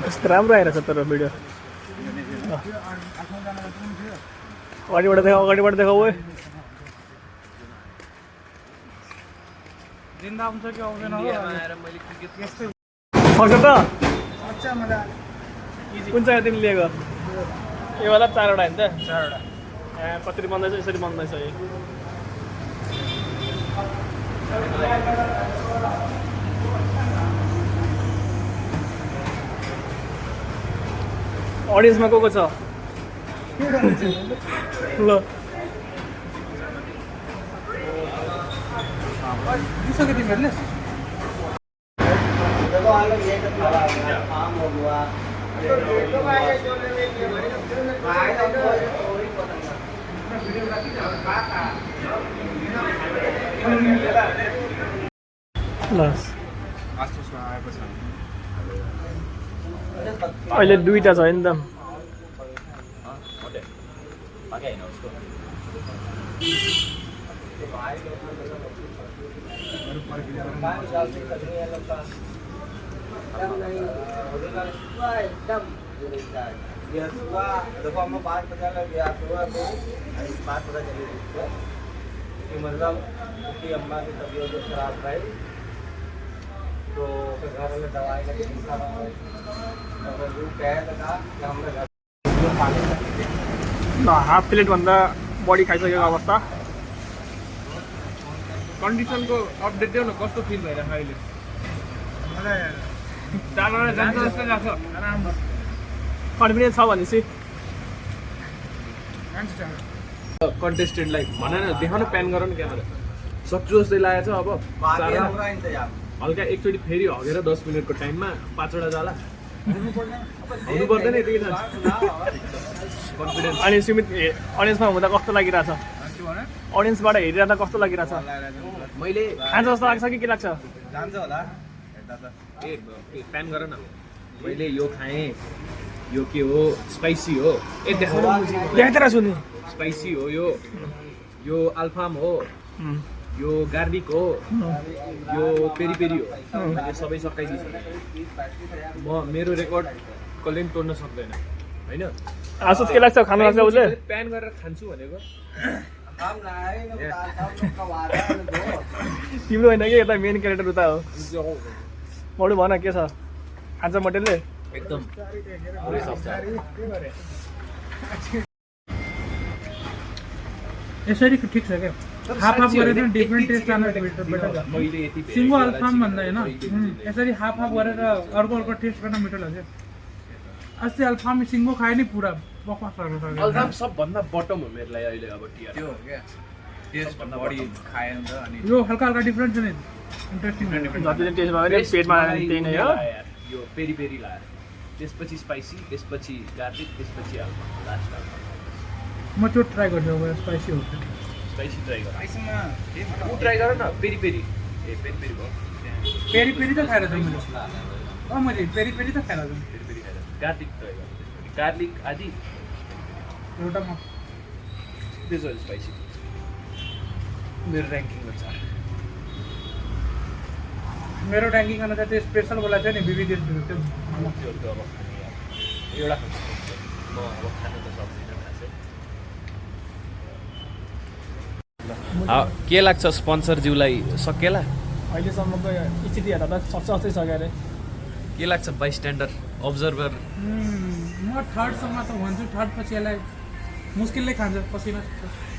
कस्तो राम्रो आइरहेछ तर भिडियो अगाडिबाट देखाऊ ओए जिन्दा हुन्छ कि आउँदैन हो आएर मैले क्रिकेट यस्तै सक्छ त अच्छा मलाई कुन चाहिँ तिमी लिएको यो वाला 4 वटा हैन त 4 वटा कसरी बन्दैछ यसरी बन्दैछ यो अडियन्समा को छ ल दिसके तिमीहरुले अहिले दुईटा छ नि त देखो हम 5 बजे लग गया सुबह को 5 बजे चली कि मतलब उसकी अम्मा की तबीयत खराब रही तो फिर घर में दवाई लगी तो वो कह लगा कि हमने घर हाफ प्लेट भन्दा बढी खाइसकेको अवस्था कन्डिसनको अपडेट देऊ न कस्तो फिल भइरहेको अहिले मलाई जान जान्छ जस्तो लाग्छ राम्रो कन्फिडेन्स छ भनेपछि कन्टेस्टेन्टलाई भन न देखाउन प्यान गर न क्यामेरा सक्छु जस्तै लागेको छ अब हल्का एकचोटि फेरि हगेर 10 मिनटको टाइममा 5 वटा जाला हुनु पर्दैन यतिकै छ कन्फिडेन्स अनि सुमित अडियन्समा हुँदा कस्तो लागिरहेछ अडियन्सबाट हेरिरहँदा कस्तो लागिरहेछ मैले खान्छ जस्तो लाग्छ कि के लाग्छ जान्छ होला ए प्यान गर न मैले यो खाएँ यो के हो स्पाइसी हो ए देखाउन देखाइदिएर छु नि स्पाइसी हो यो अल्फाम हो यो गार्लिक हो यो पेरी पेरी हो मैले सबै सकाइदिन्छु म मेरो रेकर्ड कसले पनि तोड्न सक्दैन हैन आसुस के लाग्छ खानु लाग्छ उसले प्यान गरेर खान्छु भनेको तिम्रो होइन कि यता मेन क्यारेक्टर उता हो बडु भन के छ खान्छ मटेलले एकदम यसरी ठिक छ क्या हाफ हाफ गरेर डिफ्रेन्ट टेस्ट आउनु बेटर सिङ्गो अल्फाम भन्दा होइन यसरी हाफ हाफ गरेर अर्को टेस्ट गर्न मिठो लाग्छ अस्ति अल्फाम सिङ्गो खायो नि पुरा बकवास लाग्छ अल्फाम सबभन्दा बटम हो मेरो लागि अहिले अब टियर त्यो हो क्या टेस्ट भन्दा बढी खाए नि त अनि यो हल्का हल्का डिफ्रेन्ट छ नि इन्ट्रेस्टिङ जति टेस्ट भयो भने पेटमा त्यही नै हो यो पेरी पेरी लाएर त्यसपछि स्पाइसी त्यसपछि गार्लिक त्यसपछि अल्फाम लास्ट अल्फाम म त्यो ट्राई गर्छु अब स्पाइसी हो स्पाइसी ट्राई गर आइसमा ऊ ट्राई गर न पेरी पेरी ए पेरी पेरी भयो पेरी पेरी त खाएर छु मैले मैले पेरी पेरी त खाएर छु पेरी पेरी खाएर गार्लिक ट्राई गर गार्लिक आदि एउटामा त्यसो स्पाइसी मेरो ऱ्याङ्किङमा छ मेरो ऱ्याङ्किङ अनुसार त्यो स्पेसल वाला छ नि विविध त्यो त्यो अब एउटा खान्छु म अब खान त सक्दिनँ खासै के लाग्छ स्पोन्सरज्यूलाई सकेला अहिलेसम्मको स्थिति हेर्दा त सक्छ जस्तै छ अरे के लाग्छ बाइस्ट्यान्डर अब्जर्भर म थर्डसम्म त भन्छु थर्ड पछि यसलाई मुस्किलले खान्छ पसिना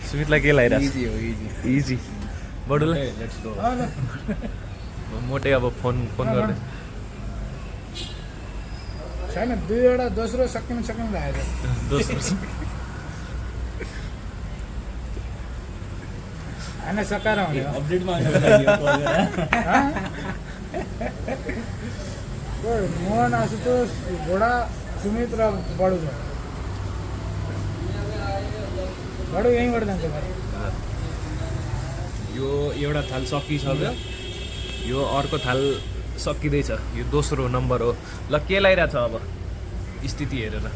सुमितलाई के लागिरहेको इजी हो इजी बडुलाई लेट्स गो मोटे अब फोन गर्दै छैन दुईवटा दोस्रो सकिन लागेको दोस्रो होइन सकाएर हुने अपडेटमा मोहन आशुतोष घोडा सुमित र बडु छ बडु यहीँबाट जान्छ यो एउटा थाल सकिसक्यो यो अर्को थाल सकिँदैछ यो दोस्रो नम्बर हो ल के लागिरहेछ अब स्थिति हेरेर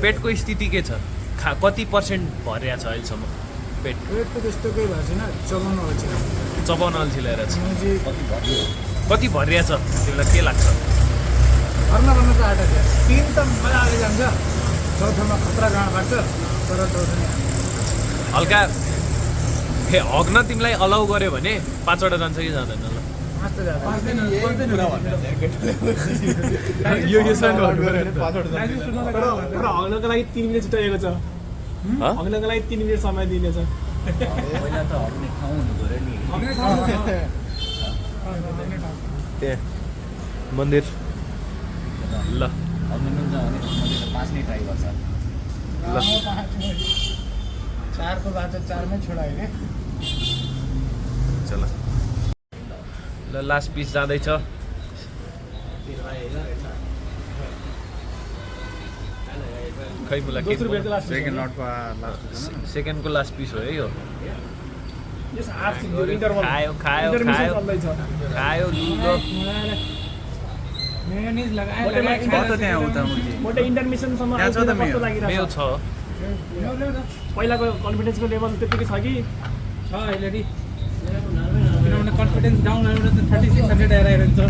पेटको स्थिति के छ कति पर्सेन्ट भरिरहेछ अहिलेसम्म पेट पेट त त्यस्तो केही भएको छैन चलाउनु अल्छी चबाउन अल्छी लगाइरहेछ कति भरिरहेछ तिमीलाई के लाग्छ? भर्न त आँटेको छ। 3 त मजाले जान्छ, चौथोमा खतरा गाँड लाग्छ, तर चौथो नै हल्का हग्न तिमीलाई अलाउ गर्यो भने 5 वटा जान्छ कि जाँदैन ल? यो सानो तर हग्नको लागि 3 मिनेट छुट्याएको छ। हग्नको लागि 3 मिनेट समय दिनेछ। पहिला त हग्ने ठाउँ हुनु पर्यो नि। त्यहाँ मन्दिर ल हग्नु पनि छ भने मैले त 5 नै ट्राई गर्छ। ल 4 को बाटो 4 मै छोडायो रे। चल ल लास्ट पिस जाँदैछ। खै मलाई के सेकेन्ड नट लास्ट सेकेन्डको लास्ट पिस हो है यो। यस हाफ इन्टरभल खायो खायो इन्टरमिसन खायो चल्दैछ। खायो लुलो मेयोनिज लगाए त्यहाँ उता मुजी मोटे इन्टरमिसनसम्म त्यहाँ छ त आइपुग्दा कस्तो मेयो। लागिरहेछ? मेयो छ। पहिलाको कन्फिडेन्सको लेभल त्यतिकै छ कि छ अहिले नि, किनभने कन्फिडेन्स डाउन आएर त 3600 आइरहेको छ।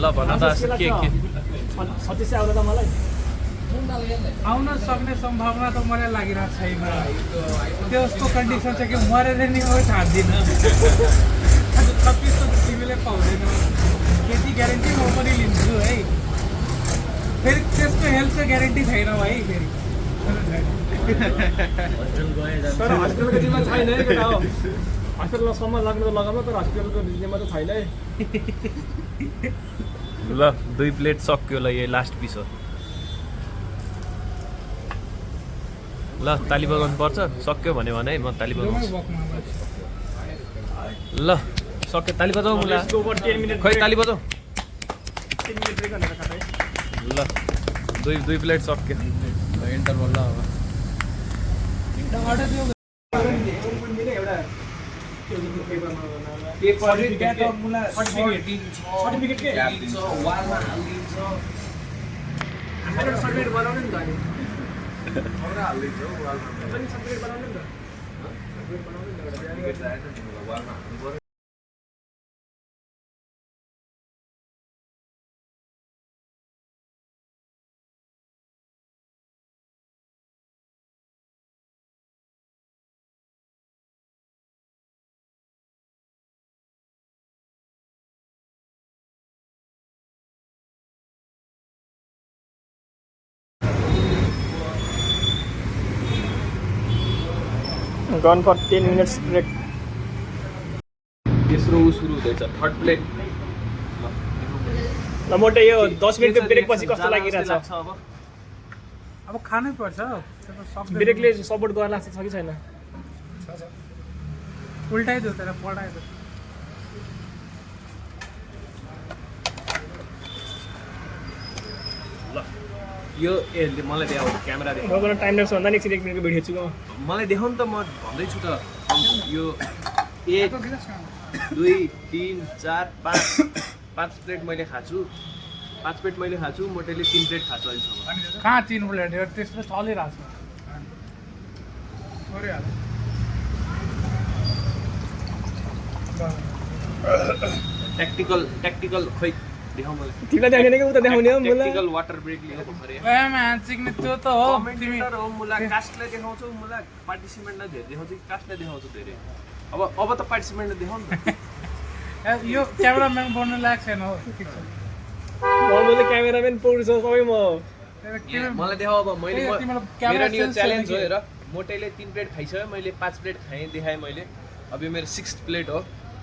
ल भन त के 3600 आउँदा त मलाई आउन सक्ने सम्भावना त मलाई लागिरहेको छैन। त्यसको कन्डिसन छ कि मरेर नि म छाड्दिनँ। आज 36 त तिमीले पाउँदैन, त्यति ग्यारेन्टी म पनि लिन्छु है। फेरि त्यसको हेल्थको ग्यारेन्टी छैन भाइ फेरि। तर हस्पिटलको जिम्मा छैन है केटा हो। हस्पिटलसम्म लाग्नु त लगाउनु, तर हस्पिटलको जिम्मा त छैन है। ल 2 प्लेट सक्यो ल, यो लास्ट पिस हो। ल ताली बजाउनु पर्छ, सक्यो भने है म ताली बजाउँछु। ल सक्यो, ताली बजाऊ मुला। Let's go for 10 minute खै break. ताली बजाऊ। 10 मिनेट ब्रेक भनेर खाँदै ल 2 प्लेट सक्यो। इन्टरभल ल अब सर्टिफिकेट के वालमा हालिदिन्छ सर्टिफिकेट बनाउने नि त अनि हालिदिन्छ वालमा पनि सर्टिफिकेट बनाउने नि त सर्टिफिकेट बनाउने नि त वालमा हाल्नु गन फर 10 मिनट्स ब्रेक। तेस्रो सुरु हुँदैछ, 3rd प्लेट। ल मोटे यो 10 मिनेटको ब्रेक पछि कस्तो लागिरहेछ? अब खानै पर्छ। ब्रेकले सपोर्ट गर्न लाग्छ कि छैन? उल्टाइदियो तर पढाइदियो। यो मलाई देखाऊ, क्यामेरा देखाऊ। म टाइम ल्याप्स भन्दा नि एकछिन 1 मिनेटको भिडियो छु म। मलाई देखाउ नि त, म भन्दैछु त। यो 1 2 3 4 5 प्लेट मैले खाछु। 5 प्लेट मैले खाछु, मोटेले 3 प्लेट खाछु अहिलेसम्म। कहाँ 3 प्लेट हो त्यसले चलिरहेको छ। ट्याक्टिकल खै देखाऊ मलाई। तिमीलाई देखाउने कि उता देखाउने हो मुला? ट्याक्टिकल वाटर ब्रेक लिएको भर्खरै। ए मान्छिकने त्यो त हो तिमी। कमेन्टेटर हो मुला, कास्टले देखाउँछौ मुला, पार्टिसिपेन्टलाई धेरै देखाउँछौ कि कास्टले देखाउँछौ धेरै? अब त पार्टिसिपेन्टले देखाउ नि त। यो क्यामेराम्यान बन्नु लायक छैन हो। ठिक छ। मैले क्यामेराम्यान प्रोड्युसर सबै म हो। मलाई देखाऊ अब। मैले तिमीलाई क्यामेरा मेरो नि यो सेन्स च्यालेन्ज हो छैन हेर। मोटेले 3 प्लेट खाइसक्यो, मैले 5 प्लेट खाएँ, देखाएँ मैले। अब यो मेरो 6th प्लेट हो।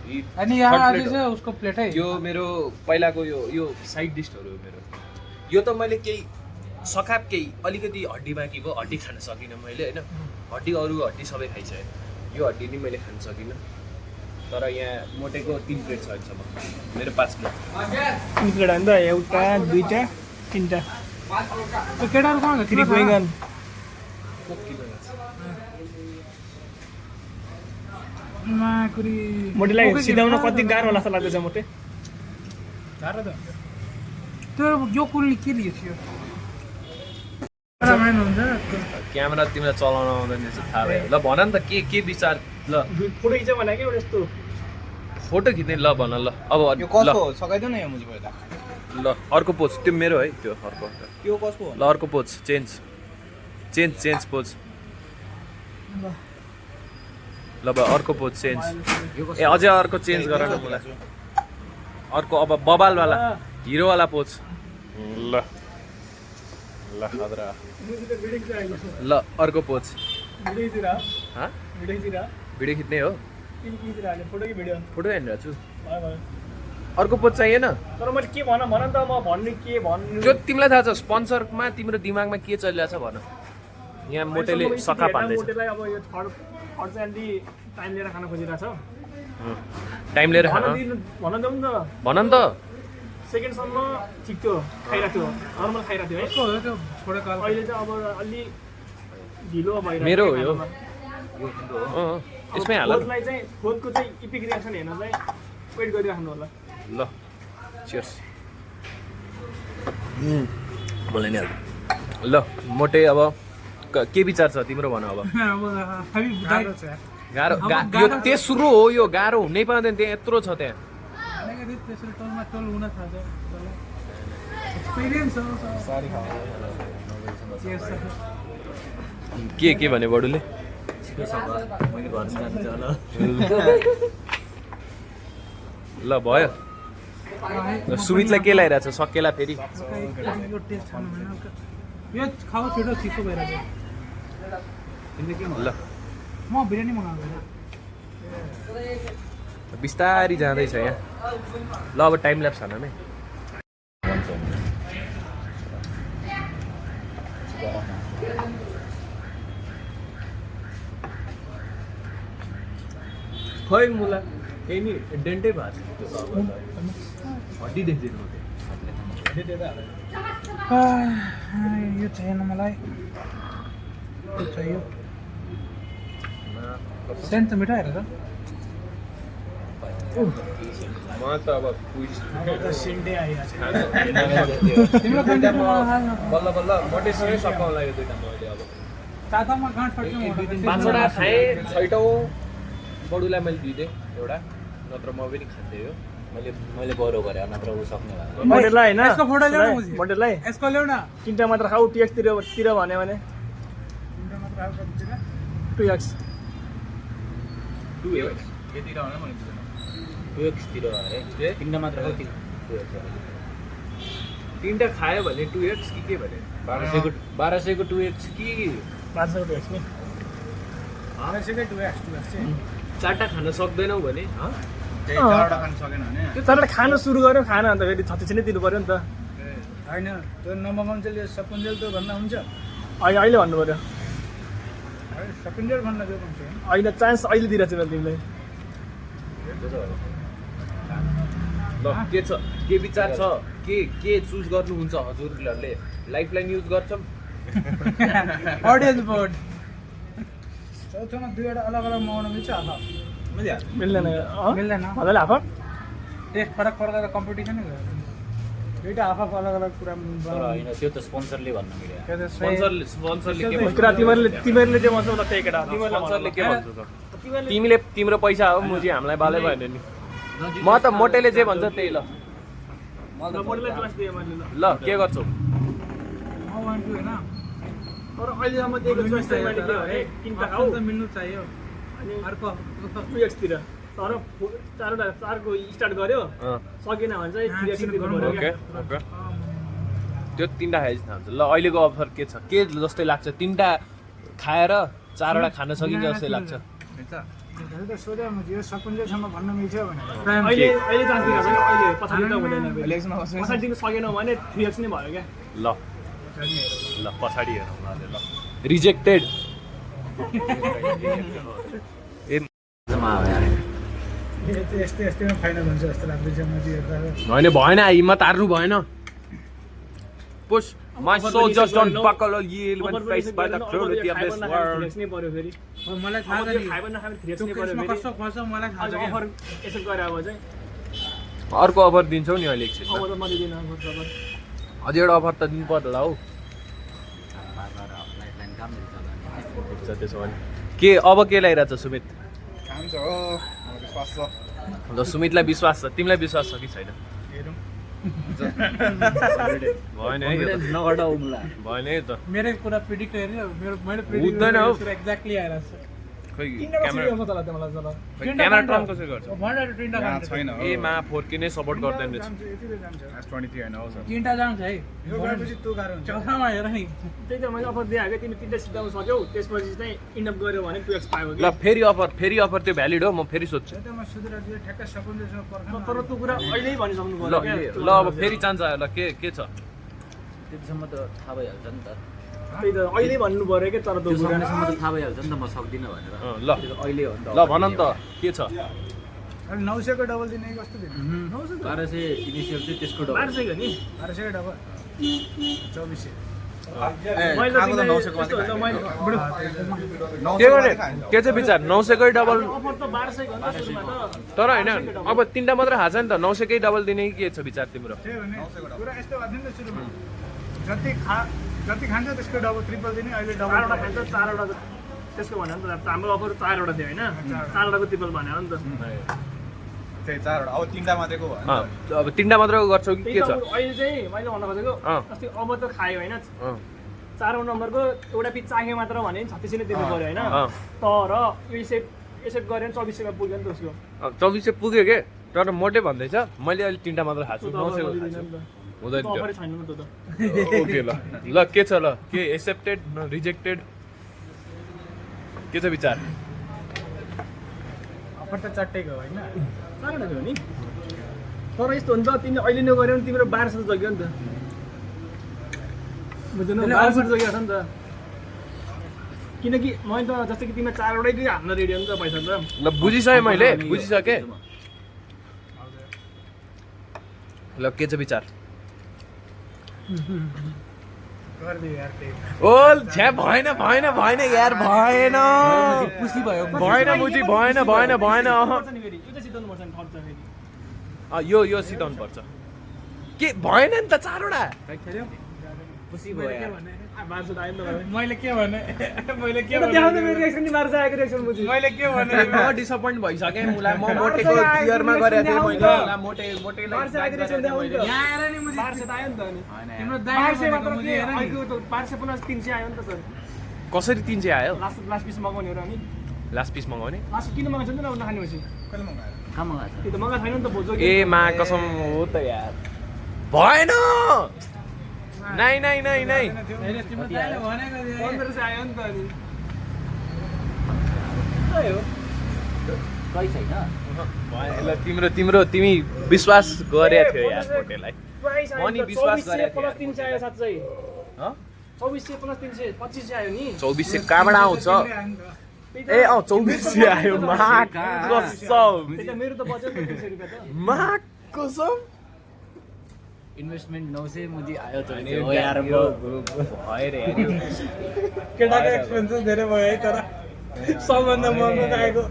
अनि यहाँ आज चाहिँ उसको प्लेट है। यो मेरो पहिलाको यो साइड डिसहरू हो मेरो। यो त मैले केही सकाप केही अलिकति हड्डी बाँकी भयो, हड्डी खान सकिनँ मैले होइन। हड्डी अरू हड्डी सबै खाइसकेँ, यो हड्डी नि मैले खान सकिनँ। तर यहाँ मोटेको 3 प्लेट छ अहिलेसम्म, मेरो 5 प्लेट। 3 प्लेट होइन त, एउटा दुईटा तिनटा। त्यो केटाहरू कहाँ थ्री गोइङ माकुरी मोटेलाई सिधाउन कति गाह्रो होला जस्तो लाग्दैछ मोटे? गाह्रो त त्यो यो कुलले के लियो? क्यामेराम्यान हुन्छ। क्यामेरा तिमीलाई चलाउन आउँदैन रहेछ थाहा भयो। ल भन नि त के विचार ल फोटो खिच्यो भने के एउटा यस्तो फोटो खिच्ने ल भन ल अब यो ल कसको हो सघाइदिउ न यो मुझे पहिला ल अर्को पोज त्यो मेरो है त्यो अर्को त्यो कसको हो ल अर्को पोज चेन्ज पोज ल अब अर्को पोज चेन्ज ए अझै अर्को चेन्ज गर न मलाई अर्को अब बबालवाला हिरोवाला पोज ल ल खतरा ल अर्को पोज भिडियो खिच्ने हो फोटो कि भिडियो फोटो हेरिरहेको छु अर्को पोज चाहिएन तर मैले के भन भन त म भन्ने के भन्नु जो तिमीलाई थाहा छ स्पोन्सरमा तिम्रो दिमागमा के चलिरहेछ भन यहाँ मोटेले सका पाल्दैछ मोटेलाई अब यो थर्ड चाहिँ अलि टाइम लिएर खान खोजिरहेछ टाइम लिएर भन देऊ नि त भन नि त सेकेन्डसम्म ठिक थियो खाइरहेको थियो नर्मल खाइरहेको थियो है यसको हो त्यो छोडेको अल्फा। अहिले चाहिँ अब अलि ढिलो भइरहेको मेरो हो छ यो खानामा। यसमै हाल फोर्थलाई चाहिँ फोर्थको चाहिँ इपिक रिएक्सन हेर्न चाहिँ वेट गरिराख्नु होला ल चियर्स मलाई नि ल मोटे अब के विचार छ तिम्रो भन अब अब हामी गाह्रो छ यार। यो तेस्रो हो यो गाह्रो हुनै पाउँदैन त्यहाँ यत्रो छ त्यहाँ अलिकति त्यसरी टोलमा टोल हुन थाल्छ एक्सपिरियन्स हो Cheers, sir. के भने बडुले ल भयो सुमितलाई के लागिरहेछ सकेला फेरि यो टेस्ट खानु भएन यो खाऊ छिटो चिसो भइरहेको ल म बिरयानी मगाएको बिस्तारी जाँदैछ यहाँ ल अब टाइम ल्याप्स हान नै खै मुला केही नि डेन्टै भएको छ हड्डी देख्दैन यो चाहिएन मलाई यो चाहियो सेन्ट त मिठो हेर त म त अब सेन्टै आइरहेको तिम्रो कन्टेन्टमा बल्ल बल्ल मोटेसँगै सकाउन लाग्यो दुइटा मैले अब चातामा गाँठ फट्यो पाँचवटा खाएँ छैटौँ बडुलाई मैले दिइदिएँ एउटा नत्र म पनि खान्थेँ हो मैले गौरव गरेँ नत्र ऊ सक्ने भयो मोडेललाई होइन यसको फोटो ल्याउ न मुझे। मोडेललाई यसको ल्याउ न तिनवटा मात्र खाऊ टिएक्सतिर भन्यो भने 2x 2x यतिटा भने मैले बुझेन 2x तिर अरे तिनटा मात्र हो 2x तिनवटा खायो भने 2x के भने 1200 को 2x कि 500 2x नि चारवटा खान सक्दैनौ भने चारवटा खान सकेन भने त्यो तर खान सुरु गर्यो खाना अन्त फेरि 36 नै दिनु पर्यो नि त होइन त्यो नम्बर मन्चेल सकुन्जेल त भन्दा हुन्छ अहिले भन्नु पर्यो सकुन्जेल भन्न जो भन्छ अहिले चान्स अहिले दिइरहेको छु मैले तिमीलाई ल के छ के विचार छ के चुज गर्नुहुन्छ हजुरहरूले लाइफलाइन युज गर्छौँ अडियन्स बोर्ड चौथोमा दुईवटा अलग अलग मगाउन मिल्छ हाफ मिल्दैन मिल्दैन मजाले हाफ टेस्ट फरक फरक कम्पिटिसनै भयो दुईवटा हाफ अलग अलग कुरा होइन त्यो त स्पोन्सरले भन्न मिल्यो स्पोन्सरले के भन्छ कुरा तिमीहरूले जे भन्छ ल त्यही केटा स्पोन्सरले के भन्छ त तिमीले तिम्रो पैसा हो मुजी हामीलाई बालै भएन नि म त मोटेले जे भन्छ त्यही ल मोडेललाई चोइस दिएँ मैले ल के गर्छौ म वान्छु होइन तर अहिलेसम्म दिएको चोइस चाहिँ मैले के भने तिनवटा खाऊ त मिल्नु चाहियो अनि अर्को 2x तिर तर चारको स्टार्ट गर्यो सकेन भने चाहिँ 3x दिनु पर्यो ओके ओके त्यो तिनवटा खाएपछि थाहा हुन्छ ल अहिलेको अफर के छ के जस्तै लाग्छ तिनवटा खाएर चारवटा खान सकिन्छ जस्तै लाग्छ सोध्यो यो सकुन्जेलसम्म भन्न मिल्छ भने अहिले चान्स दिएको छैन अहिले पछाडि त हुँदैन पछाडि दिनु सकेनौ भने 3x नै भयो क्या ल ल पछाडि हेरौँ ल रिजेक्टेड यस्तै यस्तैमा फाइनल हुन्छ जस्तो लाग्दैछ मैले हेर्दा होइन भएन हिम्मत हार्नु भएन push My soldiers don't buckle or yield when faced by the cruelty of this world. 3x नै पर्यो फेरि मलाई थाहा छ नि खाइ पनि नखाने 3x नै त्यो पर्यो फेरि कस्तो पर्छ मलाई थाहा छ क्या अफर यसो गरे अब चाहिँ अर्को अफर दिन्छौ नि अहिले एकछिन अब त म दिदिनँ अफर अझै एउटा अफर त दिनु पर्ला हौ लाइफलाइन काम मिल्छ त्यसो भने के अब के लागिरहेछ सुमित हुन्छ हो मलाई विश्वास छ ल सुमितलाई विश्वास छ तिमीलाई विश्वास छ कि छैन हेरौँ भएन है यो त। नगर्दा उम्ला भएन है त मेरो कुरा प्रिडिक्ट हेऱ्यो मैले हुँदैन हौ। एक्ज्याक्टली आइरहेको छ खै तिनवटा क्यामेरा सिरियल मात्र लाग्यो मलाई जला खै क्यामेरा टर्न कसरी गर्छ भनेर तिनवटा यहाँ जान्छ छैन हो ए मा 4K नै सपोर्ट गर्दैन रहेछ S23 होइन हो सर तिनवटा जान्छ है यो गरेपछि त्यो गाह्रो हुन्छ चौथामा हेर है त्यही त मैले अफर दिएको तिमी तिनवटा सिद्धाउन सक्यौ त्यसपछि चाहिँ इन्डप गऱ्यो भने 2x पायो ल फेरि अफर त्यो भ्यालिड हो म फेरि सोध्छु म सुधराजी ठ्याक्क सकुन्जेसँग पर्खा तर त्यो कुरा अहिले भनिसक्नु ल पर्यो ल अब फेरि चान्स आयो ल के छ त्यतिसम्म त थाहा भइहाल्छ नि त त्यही त अहिले भन्नु पर्यो कि तर त्यो त्यो कुरा समयसम्म त थाहा भइहाल्छ नि त म सक्दिनँ भनेर ल त्यो अहिले हो नि त ल भन नि त के छ अनि 900 को डबल दिने कस्तो दिने 1200 इनिसियल चाहिँ त्यसको डबल 1200 हो नि 1200 को डबल 2400 मैले त तिमीलाई यस्तो हुन्छ, मैले के गर्ने के चाहिँ विचार 900 कै डबल अफर त 1200 को हो नि त सुरुमा त तर होइन अब तिनवटा मात्र थाहा छ नि त 900 कै डबल दिने कि के छ विचार तिम्रो त्यही भने कुरा यस्तो भएको थियो नि त सुरुमा जति खान्छ त्यसको डबल ट्रिपल दिने अहिले डबल चारवटा खान्छ चारवटा त्यसको भन्यो नि त हाम्रो अफर चारवटा थियो होइन चारवटाको ट्रिपल भन्यो नि त त्यही 4 अब 3टा मात्रैको भयो अँ, अब तिनवटा मात्र गर्छौ कि त्यही के त छ अब अहिले चाहिँ मैले भन्न खोजेको अँ। अस्ति अब त खायो होइन अँ, 4 नम्बरको एउटा पिस चाहे मात्र भने 36 नै दिनु पर्यो होइन अँ। तर यो एसेट गऱ्यो भने 2400 का पुग्यो नि त उसको 2400 पुग्यो के तर मोटे भन्दैछ मैले अहिले तिनवटा मात्र खाएको छु त्यो त 900 अफर को दिँदैन खाएको नि छु हुँदैन त त्यो अफरै छैन नि त ओके ल ल के छ ल के एक्सेप्टेड न रिजेक्टेड के छ विचार अफर त चट्टेको होइन चारवटा थियो नि तर यस्तो हो नि त तिमीले अहिले नगऱ्यो भने तिम्रो 1200 जग्यो नि त बुझ्नु 1200 जग्यो छ नि त किनकि मैले त जस्तो कि तिमीलाई चारवटै दियो हाल्न रेडी हो नि त पैसा त ल बुझिसकेँ मैले बुझिसकेँ ल के छ विचार गरिदियो यार त्यही ओल छ्या भएन यार भएन खुसी भयो भएन मुजी भएन अहँ। पर्छ नि फेरि यो चाहिँ सिद्धाउनु पर्छ नि खर्च फेरि यो सिधाउनु पर्छ के भएन नि त चारवटा खुसी भयो यार 1200 त आयो नि त मैले के भने मैले के यो त देखाउनु मेरो रिएक्सन नि 1200 आएको रिएक्सन बुझी मैले के भने म डिसपोइन्ट भइसकेँ मुला म मोटेको क्लियरमा गरेको थिएँ मैले मुला मोटेलाई 1200 आएको रिएक्सन देखाउनु त यहाँ आएर नि मुझे 1200 त आयो नि त अनि तिम्रो दाइ 1200 मात्र मुझे के हेर नि अहिले त 1200 प्लस 300 आयो नि त सर कसरी 300 आयो लास्ट पिस मगाउने हो र अनि लास्ट पिस मगाउने लास्ट किन मगाएको छैन र नखाने पछि कहिले मगायो कहाँ मगाएको छ त्यो त मगाएको छैन नि त भोजो ए मा कसम हो त यार भएन नाइ होइन तिम्रो दाइले भनेको थियो 1500 आयो नि त अनि कहीँ छैन ल तिमी विश्वास गरेको थियो यार पोटेलाई प्राइस आयो म नि नि विश्वास 2400 गरेको प्लस थिएँ 300 आयो साँच्चै हँ? 2400 प्लस 300 2500 आयो नि 2400 कहाँबाट आउँछ ए 2400 आयो मा कसम त्यही त मेरो त बजेट 300 रुपैयाँ त मा कसम इन्भेस्टमेन्ट 900 मुजी आयो त अनि हो यार भएर यार केटाको एक्सपेन्सेस धेरै भयो है तर सबभन्दा महँगो खाएको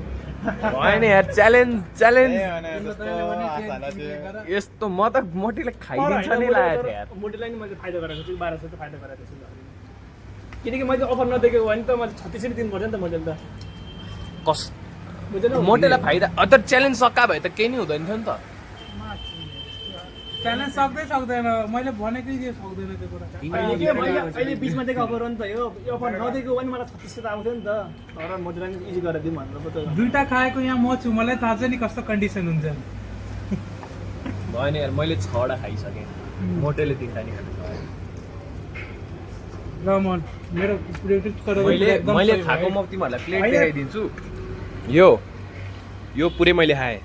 भएन यार च्यालेन्ज त्यही भने जस्तो आशा थियो यस्तो म त मोटीले खाइदिन्छ नि लागेको थियो यार मोटीलाई नि मैले फाइदा गराएको छु 1200 त फाइदा गराएको छु किनकि मैले अफर नदेखेको भने त मैले 3600 दिनु पर्छ नि त मैले त कस बुझेन मोटेलाई फाइदा त च्यालेन्ज सक्का भए त केही नि हुँदैन थियो नि त च्यालेन्ज सक्दैन मैले भनेकै जे सक्दैन त्यो कुरा अहिले बिचमा दिएको अफर हो नि त यो अफर नदिएको भने मलाई 3600 त आउँथ्यो नि त तर मोटीलाई नि इजी गरेर दिउँ भनेर पो त दुईटा खाएको यहाँ म छु मलाई थाहा छ नि कस्तो कन्डिसन हुन्छ भएन यार मैले 6वटा खाइसकेँ मोटेले 3टा नि खानु र म मेरो प्रेडिक्ट गरेर मैले खाएको म तिमीहरूलाई प्लेट देखाइदिन्छु यो पुरै मैले खाएँ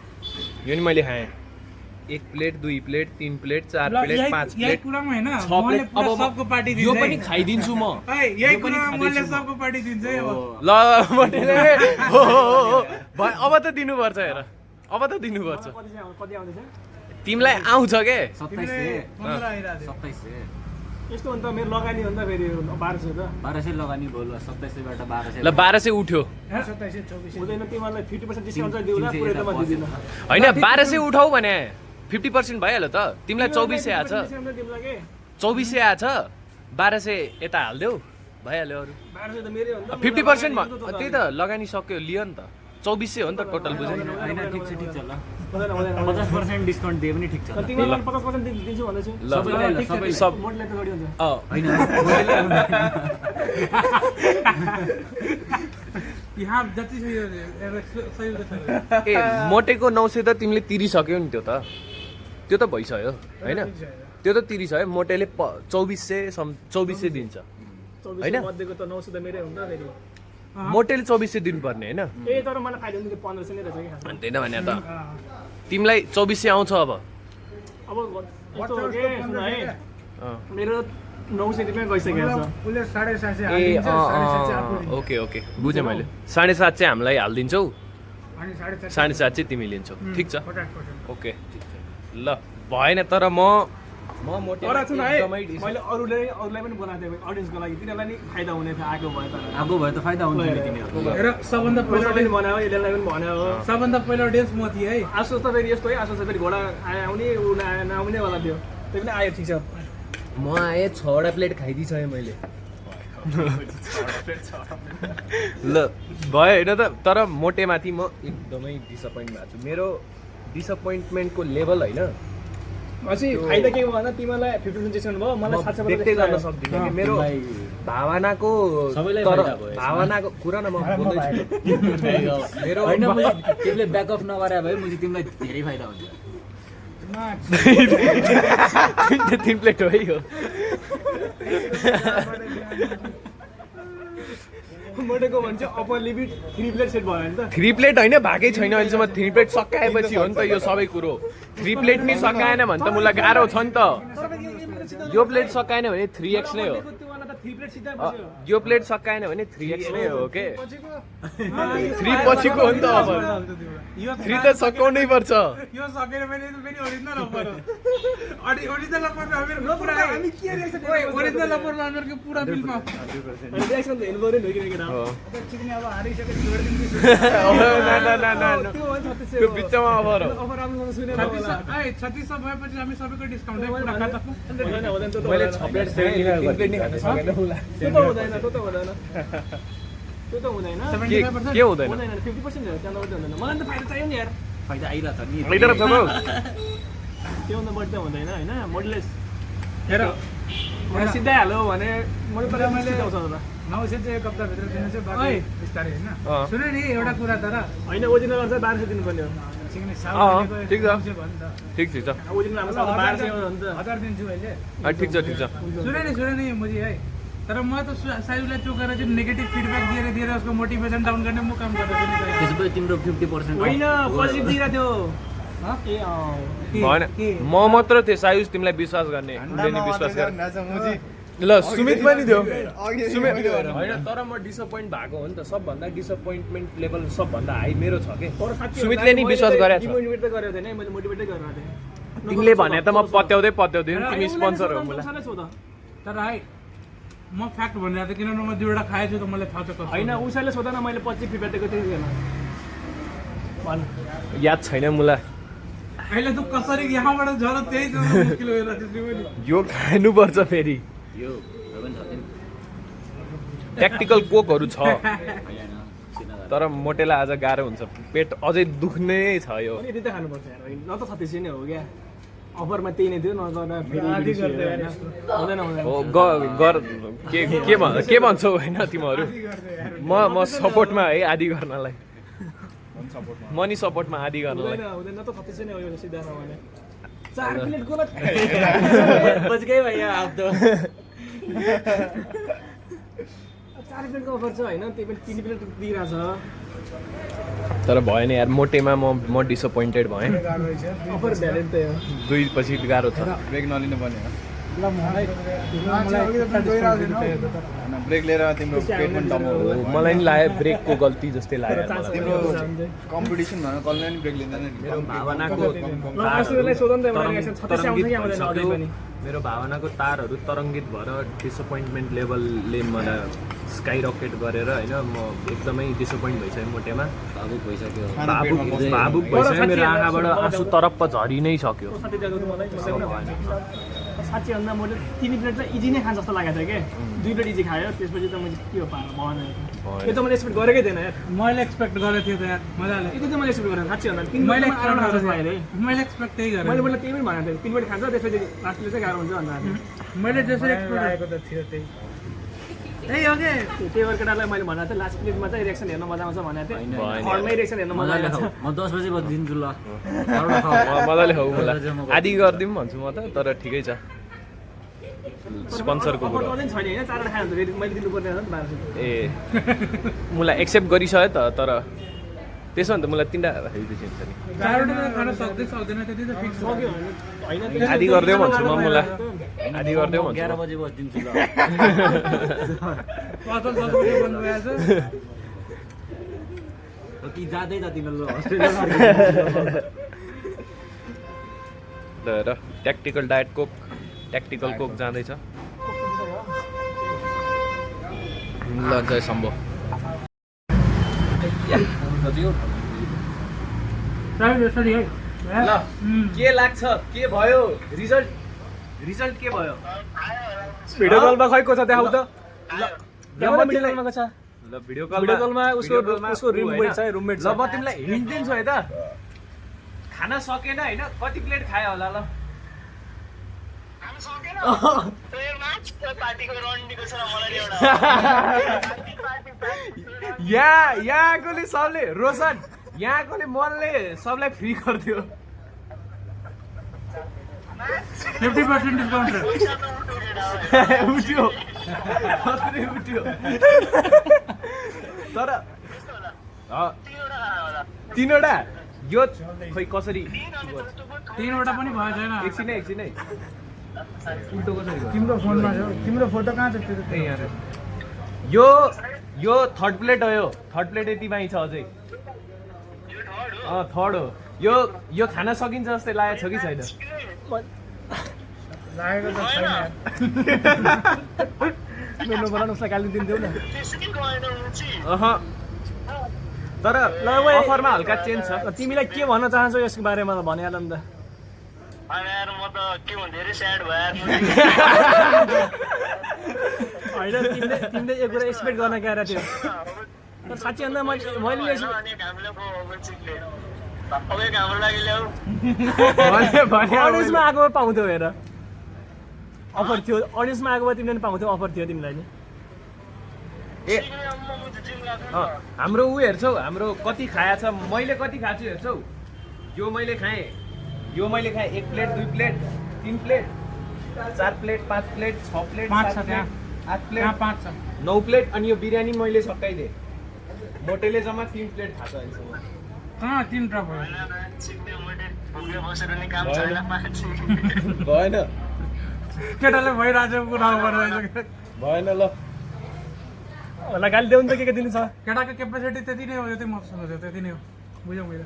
यो नि मैले खाएँ 1 प्लेट 2 प्लेट 3 प्लेट 4 प्लेट 5 यही प्लेट कुरामा हैन 6 मैले प्लेट पुरा सबको पार्टी दिन्छु यो पनि खाइदिन्छु म यही कुरामा मैले सबको पार्टी दिन्छु है अब ल मोटेले हो अब त दिनुपर्छ हेर अब त दिनुपर्छ कति आउँदैछ तिमीलाई आउँछ के 2700 15 आइराथ्यो 2700 यस्तो हो नि त मेरो लगानी हो नि त फेरि 1200 त 1200 लगानी बोल्नु 2700 बाट 1200 ल 1200 उठ्यो 27 24 हुँदैन तिमीलाई 50% डिस्काउन्ट चाहिँ दिउँला पुरै त म दिदिनँ होइन 1200 उठाऊ भने 50% भइहाल्यो त तिमीलाई 2400 आछ 2400 आछ 1200 यता हालिदेऊ भइहाल्यो अरू 1200 त मेरै हो नि त 50% त्यही त लगानी सक्यो लियो नि त 2400 हो नि त टोटल बुझ्यो नि होइन ठिक छ ल हुँदैन हुँदैन 50% डिस्काउन्ट दिए पनि ठिक छ तिमीलाई 50% दिन्छु भन्दैछु ल सबैलाई ल, सबै सब मोडले त गरी हुन्छ होइन यहाँ जति छ यो सही छ ए मोटेको 900 त तिमीले तिरिसक्यौ नि त्यो त भइसक्यो होइन त्यो त तिरिसक्यो मोटेले 2400 दिन्छ 2400 मध्येको त 900 त मेरै हुन्छ फेरि मोटेले 2400 दिनुपर्ने होइन ए तर मलाई फाइदा हुन्छ 1500 नै रहेछ कि खास त्यही त भने त तिमीलाई 2400 आउँछ अब अब यस्तो हो के सुन है मेरो 900 रुपियाँ गइसकेको छ उसले 750 ए ओके ओके बुझेँ मैले 750 चाहिँ हामीलाई हालिदिन्छौ अनि 750 750 चाहिँ तिमी लिन्छौ ठिक छ पटाक ओके ल भएन तर म मोटे तर सुन है मैले अरूलाई पनि बनाएको थिएँ अडियन्सको लागि तिनीहरूलाई नि फाइदा हुने थियो आएको भए तर आगो भयो त फाइदा हुन्छ नि तिमीहरूको र सबभन्दा पहिला पनि बनायो यसलाई पनि बनायो सबभन्दा पहिला डेन्स म थिएँ है आसोस त फेरि यस्तो है आसोस त फेरि घोडा आउने ऊ नआउनेवाला थियो त्यो पनि आयो ठिक छ म आएँ 6वटा प्लेट खाइदिइसकेँ मैले ल भयो होइन त तर मोटेमाथि म एकदमै डिसपोइन्ट भएको छु मेरो डिसपोइन्टमेन्टको लेभल होइन पछि फाइदा के भयो भन्दा तिमीलाई 50% डिस्काउन्ट भयो मलाई 700% व्यक्तै गर्न सक्दिनँ कि मेरो भावनाको सबैलाई तर फाइदा भयो। भावनाको कुरा न म बोल्दैछु मेरो होइन तिमीले ब्याकअप नगरे भए मैले तिमीलाई धेरै फाइदा हुन्छ 3 प्लेट हो है यो मोटेको भन्छ अप्पर लिमिट 3 प्लेट सेट भयो भने त 3 प्लेट होइन भागै छैन अहिलेसम्म 3 प्लेट सकाएपछि हो नि त यो सबै कुरो 3 प्लेट नि सकाएन भने त मलाई गाह्रो छ नि त यो प्लेट सकाएन भने 3x नै हो त्यो वाला त 3 प्लेट सिधै बस्यो यो प्लेट सकाएन भने 3x नै हो के 3 पछिको हो नि त अब 3 त सकाउनै पर्छ यो सकेर मैले फेरि ओरिजिनल अफर हो ओरिजिनल अफरमा हामीहरुको पुरा हामी के रिएक्सन ओरिजिनल अफरमा हामीहरुको पुरा बिलमा अनि रिएक्सन त हेर्नु पर्यो नि किन किन चिक्ने अब हारिसके जोडिदिनु त्यो बिचमा अफर हो अफर राम्रो सुनेर होला 3600 भएपछि हामी सबैको डिस्काउन्ट पुरा खाताको हुँदैन हुँदैन त्यो त मैले हुँदैन। 6 प्लेट 3 प्लेट नि खान सकेन होला त्यो त हुँदैन त्यो त हुँदैन त्यो त हुँदैन के हुँदैन हुँदैन 50% हो त्यहाँ मात्रै हुँदैन मलाई त फाइदा चाहियो नि यार फाइदा आइरहेछ नि आइदिएर छ त त्योभन्दा बढी त हुँदैन होइन मोडलेस हेर मैले सिधै हाल्यो भने मैले त मैले सिधाउँछ होला 900 चाहिँ एक हप्ता भित्र दिनु चाहिँ बाँकी बिस्तारै हैन सुन नि एउटा कुरा तर होइन ओरिजिनल गर्छ 1200 दिनुपर्ने हो चिक्ने ठिक छ। भन्नु त ठिक छ ओरिजिनल हाम्रो 1200 हो नि त 1000 दिन्छु अहिले ठिक छ सुन नि मुजी है तर म त साइजलाई चोकेर चाहिँ नेगेटिभ फिडब्याक दिएर उसको मोटिभेसन डाउन गर्ने म काम गर्दैछु नि त्यसपछि तिम्रो 50% होइन पोजिटिभ दिइरा थियो ए भएन म मात्र थिएँ सायुज तिमीलाई विश्वास गर्ने उसले नि विश्वास गर्ने ल सुमित पनि थियो सुमित होइन तर म डिसपोइन्ट भएको हो नि त सबभन्दा डिसपोइन्टमेन्ट लेभल सबभन्दा हाई मेरो छ के सुमितले नि विश्वास गरेको छ डिमोटिभेट त गरेको थिएन मैले मोटिभेटै गरेको थिएँ तिमीले भने त म पत्याउँदैन तिमी स्पोन्सर हो मलाई तर है म फ्याक्ट भनिरहेको थिएँ किनभने म दुईवटा खाएछु त मलाई थाहा छ कस्तो होइन उसैले सोधन मैले 25 फिडब्याक दिएको थिएँ थिएन भन याद छैन मलाई अहिले त कसरी यहाँबाट झर त्यही त मुस्किल भइरहेको छ यो खानुपर्छ फेरि यो पनि छ ट्याक्टिकल कोकहरू छ होइन तर मोटेलाई आज गाह्रो हुन्छ पेट अझै दुख्ने छ यो अनि यति त खानुपर्छ यार न त 36 नै हो क्या अफरमा त्यही नै थियो न त फेरि हुँदैन हुँदैन हो गर के भन्छौ होइन तिमीहरू म सपोर्टमा है आदि गर्नलाई म नि सपोर्टमा आदि गर्नलाई हुँदैन हुँदैन त 36 नै हो यो सिधा नभने 4 प्लेट गोला बच गए भैया आप तो 4 प्लेटको अफर छ होइन त्यही पनि 3 प्लेट दिइरहेछ तर भएन यार मोटेमा म डिसपोइन्टेड भएँ अफर भ्यालेन्ट त हो 2 पछि गाह्रो छ ब्रेक नलिनु पर्ने हो ल मलाई ब्रेक लिएर तिम्रो पेट पनि डम हो मलाई नि लाग्यो ब्रेकको गल्ती जस्तै लाग्यो मलाई। तिम्रो कम्पिटिसन भनेर कसले पनि ब्रेक लिँदैन नि मेरो भावनाको कसैलाई सोधन त एउटा रिएक्सन 36 आउँछ कि आउँदैन अझै पनि मेरो भावनाको तारहरू तरङ्गित भएर डिसपोइन्टमेन्ट लेभलले मलाई स्काई रकेट गरेर होइन म एकदमै डिसपोइन्ट भइसकेँ मोटेमा भावुक भइसक्यो भावुक भइसक्यो मेरो आँखाबाट आँसु तरप्प झरि नै सक्यो साथी जाँदा मलाई साँच्चै भन्दा मैले 3 प्लेट चाहिँ इजी नै खान जस्तो लागेको थियो कि 2 प्लेट इजी खायो त्यसपछि त मैले के हो पाएर भएन यो त मैले एक्सपेक्ट गरेकै थिएन यार मैले एक्सपेक्ट गरेको थिएँ त यार मजाले यति त मैले एक्सपेक्ट गरेँ साँच्चै भन्दा मैले मैले एक्सपेक्ट त्यही गरेँ मैले त्यही पनि भनेको थिएँ 3 प्लेट खान्छ त्यसपछि लास्ट प्लेट चाहिँ गाह्रो हुन्छ भन्दा मैले जसरी एक्सपेक्ट गरेको त थियो त्यही त्यही हो के त्यही भएर केटालाई मैले भनेको थिएँ लास्ट प्लेटमा चाहिँ रिएक्सन हेर्न मजा आउँछ भनेको थिएँ हलमै रिएक्सन हेर्न मजा आउँछ म 10 बजे बदिन्छु ल मजाले खाऊ मलाई आदि गरिदिउँ भन्छु म त तर ठिकै छ स्पोन्सरको कुरा छैन होइन 4 वटा खायो भने मैले दिनुपर्ने हो नि त ए मलाई एक्सेप्ट गरिसक्यो त तर त्यसो भने त मलाई 3 वटा खाइदिएछ नि 4 वटा खान सक्दैन त्यति त फिक्स हो सक्यो भने होइन आदि गरिदेऊ भन्छु म मलाई आदि गरिदेऊ भन्छु 11 बजे बदिन्छु ल पसल 10 बजे बन्द भएछ कि जाँदै त तिमीहरू ल tactical diet Coke tactical Coke जाँदैछ ल जय सम्भव सरी है ल के लाग्छ के भयो रिजल्ट के भयो भिडियो कलमा खै को छ देखाउ त भिडियो कलमा छ ल भिडियो कलमा उसको रुममेट छ रुममेट ल म तिमीलाई हिन्ट दिन्छु है त खाना सकेन हैन कति प्लेट खायो होला ल यहाँकोले सबले रोशन यहाँकोले मनले सबलाई फ्री गरिदियो 50% डिस्काउन्ट उठ्यो खत्रै उठ्यो तर 3 वटा यो खोइ कसरी 3 वटा पनि भयो छैन एकछिनै उल्टो कसरी गर्यो? तिम्रो फोनमा छ तिम्रो फोटो कहाँ छ त्यो ए यहाँ यो थर्ड प्लेट हो यो थर्ड प्लेट यति बाई छ अझै थर्ड हो यो खाना सकिन्छ जस्तै लागेको छ कि छैन लागेको त छैन मेनु बनाउन उसलाई गाली दिन्थ्यौ न तर ल वै अफरमा हल्का चेन्ज छ तिमीलाई के भन्न चाहन्छौ यसको बारेमा त भनिहाल नि त होइन तिमीले एक कुरा एक्सपेक्ट गर्न गएर थियो तर साँच्चै भन्दा मैले अडियन्समा आएको पाउँथ्यौ हेर अफर थियो अडियन्समा आएको भए तिमीले पनि पाउँथ्यौ अफर थियो तिमीलाई नि ए हाम्रो ऊ हेर्छौ हाम्रो कति खाया छ मैले कति खाएको छु हेर्छौ यो मैले खाएँ 1 plate 2 plate 3 plate 4 plate 5 plate 6 plate 5 छ 7 त्यहाँ प्लेट 8 प्लेट 5 छ 9 प्लेट अनि यो बिरयानी मैले सकाइदिएँ मोटेले जम्मा 3 प्लेट खाएको अहिलेसम्म कहाँ 3 ड्रप भयो भएन केटाले भइरहेको कुरा गरिरहेको भएन ल होला गाली देऊ नि त के दिनु छ केटाको क्यापेसिटी त्यति नै हो त्यो मसँग छ त्यति नै हो बुझ्यौ मैले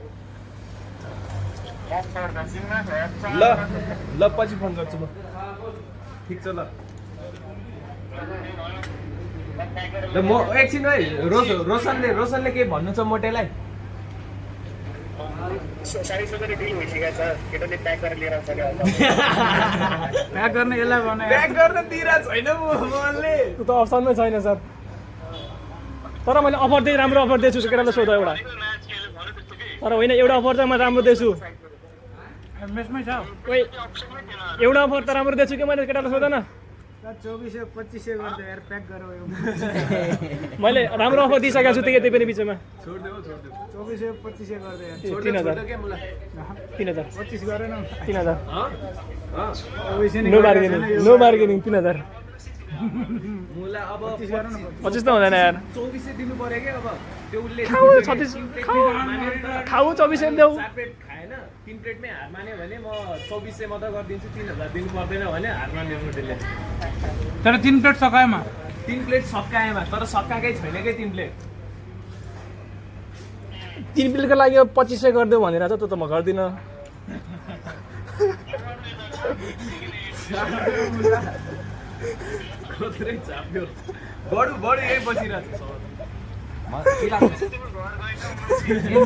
ल पछि फोन गर्छु म ठिक छ ल म एकछिन है रोशनले के भन्नु छ मोटेलाई प्याक गर्ने यसलाई भने प्याक गर्न दिइरहेको छैन मनले त्यो त अप्सनमै छैन सर तर मैले अफर दिएँ राम्रो अफर दिएछु केटालाई सोध एउटा तर होइन एउटा अफर चाहिँ म राम्रो दिएछु मेसमै छ ओइ एउटा अफर त राम्रो दिएछु कि मैले केटालाई सोध न 2400-2500 गर्दै यार प्याक गरौ मैले राम्रो अफर दिइसकेको छु त्यही पनि बिचमा 2400-2500 गर्दै यार 3000 25 गरेन 3000 नो बार्गेनिङ 3000 मुला अब 25 त हुँदैन यार 2400 दिनु पर्यो के अब त्यो उले खाऊ 36 खाऊ 24 देऊ 4 प्लेट खाएन 3 प्लेटमै हार मान्यो भने म 2400 मात्र गरिदिन्छु 3000 दिनु पर्दैन भने हार मान्यो मोटेले तर 3 प्लेट सकाएमा 3 प्लेट सकाएमा तर सकाएकै छैन के 3 प्लेट 3 प्लेटको लागि 2500 गरिदेऊ भनेर त म गर्दिन खत्रै चाप्यो बडु यही बसिरहेको छ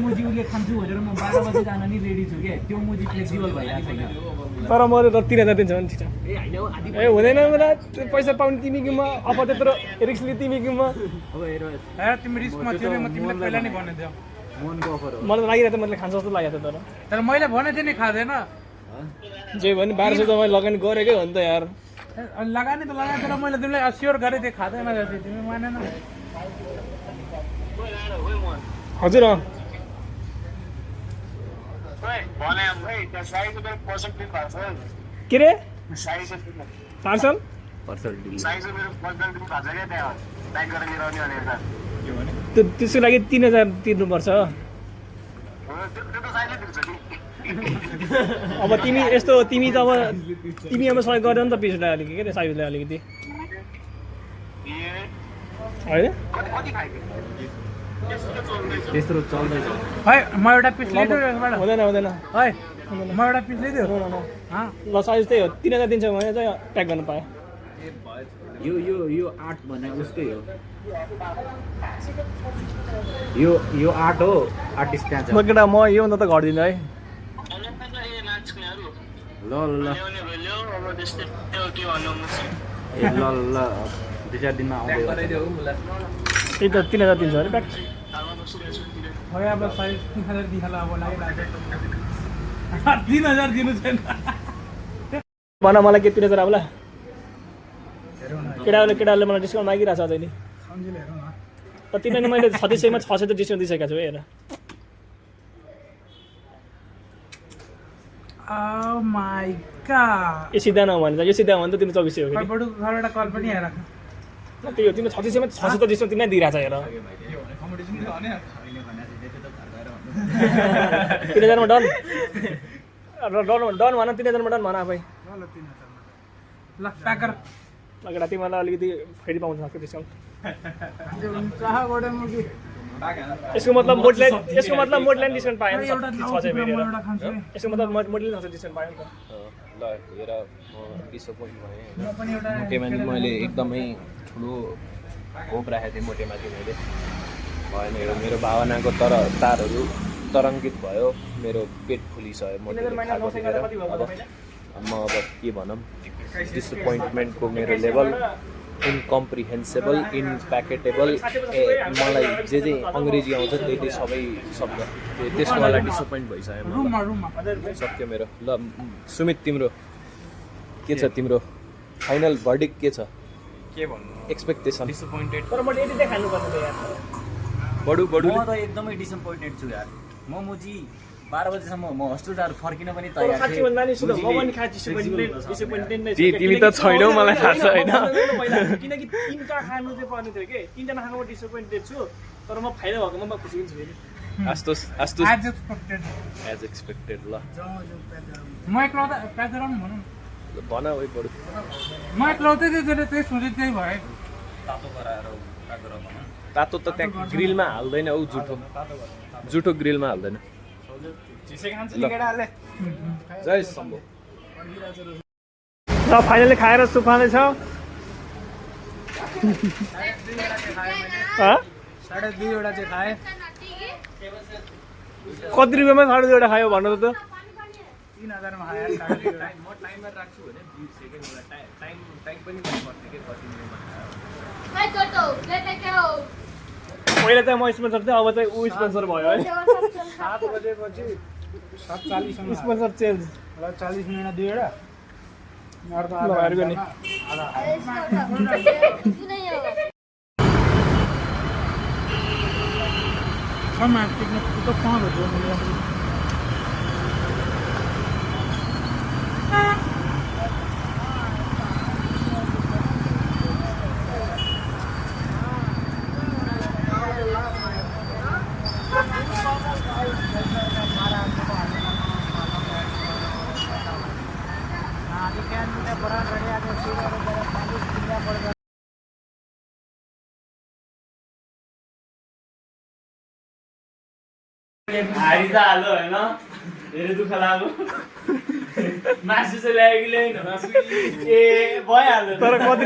मुजी उसले खान्छु भनेर म 12 बजे जान नि रेडी छु के त्यो मुजी फ्लेक्सिबल भइरहेको छैन तर म त 3000 दिन्छ भने ठिक छ ए हैन हौ आदि ए हुँदैन मलाई त्यो पैसा पाउने तिमी किम्मा अफर त्यत्रो रिस्क लिने तिमी किम्मा अब हेर हे तिमी रिस्कमा थियौ नि म तिमीलाई पहिला नै भनेको थिएँ मनको अफर हो मलाई लागिरहेको थियो मैले खान्छ जस्तो लागेको थियो तर मैले भनेको थिएँ नि खाँदैन जे भने 1200 त मैले लगानी गरेकै हो नि त यार लगानी त लगाए तर मैले तिमीलाई अस्योर गरेको थिएँ खाँदैन जति तिमी मानेन हजुर के रे पार्सल त्यसको लागि 3000 तिर्नुपर्छ अब तिमी यस्तो तिमी त अब तिमी अब सहयोग गर्दै नि त पिसलाई अलिकति के अरे साइजलाई अलिकति होइन त्यस्तो चल्दैछ है म एउटा पिस लिइदियो यसबाट हुँदैन हुँदैन है म एउटा पिस लिइदियो ल साइज त्यही हो 3000 दिन्छ भने चाहिँ प्याक गर्नु पाएँ यो 8 भने उसकै हो यो 8 हो आर्टिस्ट त्यहाँ छ म केटा म योभन्दा त घट्दिनँ है ल ल ए ल ल 2-4 दिनमा आउँदै त्यही त 3000 दिन्छ अरे प्याक है अब साइज 3000 दिहाला अब लागिरहेको 3000 दिनु छैन भन मलाई के 3000 आउला केटाहरूले मलाई डिस्काउन्ट मागिरहेको छ अझै नि सम्झिले हेरौँ न तर तिनीहरूले मैले 3600 मा 600 त डिस्काउन्ट दिइसकेको छु हेर Oh my god. यो सिधा नभने त यो सिधा भने त तिम्रो 2400 हो कि बडु घरबाट कल पनि आएर त्यही हो तिम्रो 3600 मा 600 त डिस्काउन्ट तिमीलाई दिइरहेछ हेर 3000 मा डन डन भन 3000 मा डन भन आफै ल 3000 ल प्याकर लगेर तिमीलाई अलिकति फेरि पाउँछ सक्यो डिस्काउन्ट चाह गडे मुगी यसको मतलब मोडलाइन डिस्काउन्ट पाएन एउटा 600 फेरि हेर एउटा खान्छु यसको मतलब मोडलाइन 600 डिस्काउन्ट पाएन त ल हेर म डिसपोइन्ट भएँ म पनि एउटा मोटेमाथि मैले एकदमै ठुलो होप राखेको थिएँ मोटेमाथि मैले भएन हेर मेरो भावनाको तारहरू तरङ्गित भयो मेरो पेट फुलिसक्यो मोटेले खाएको देखेर अब म अब के भनौँ डिसपोइन्टमेन्टको मेरो लेभल इनकम्प्रिहेन्सेबल इनप्याकेटेबल मलाई जे अङ्ग्रेजी आउँछ त्यही सबै शब्द त्यसवाला डिसपोइन्ट भइसक्यो रुममा सक्यो मेरो ल सुमित तिम्रो के छ तिम्रो फाइनल भर्डिक्ट के छ के भन्नु एक्सपेक्टेसन डिसपोइन्टेड तर मैले यति चाहिँ खानुपर्छ त यार बडु म त एकदमै डिसपोइन्टेड छु यार म मुजी 12 बजेसम्म म हस्टेल जाएर फर्किन पनि तर तयार साँच्ची भन्दा नि सुन म पनि खा डिसपोइन्टेड नै छु तिमी त छैनौ मलाई थाहा छ होइन किनकि 3टा खानु चाहिँ पर्ने थियो के 3टा नखानु म डिसपोइन्टेड छु तर म फाइदा भएकोमा म खुसी हुन्छु फेरि आस्तोस एज एक्सपेक्टेड एज एक्सपेक्टेड ल म एकलो त प्याकर भनौँ ल भन ओइ बडु म एकलो त्यही सोचे त्यही भए तातो त त्यहाँ ग्रिलमा हाल्दैन औ जुठो ग्रिलमा हाल्दैन जय शम्भो र फाइनली खाएर सुपाउँदै छ 2.5 वटा चाहिँ खाएँ कति रुपियाँमा 2.5 वटा खायो भन्नु त 3000 मा खाएँ 2.5 वटा म टाइमर राख्छु भने 2 सेकेन्ड होला टाइम पनि गर्नुपर्छ के कति मिनेटमा पहिला चाहिँ म स्पोन्सर थिएँ अब चाहिँ ऊ स्पोन्सर भयो है 7 बजेपछि 7:40 सम्म स्पोन्सर चेन्ज ल 40 मिनेटमा 2 वटा अर्को ल हेर्को नि सम्म टिक्न त पाउँछ हारी त हाल्यो होइन धेरै दुःख लाग्यो मासु चाहिँ ल्यायो कि ल्याएन ए भइहाल्यो तर कति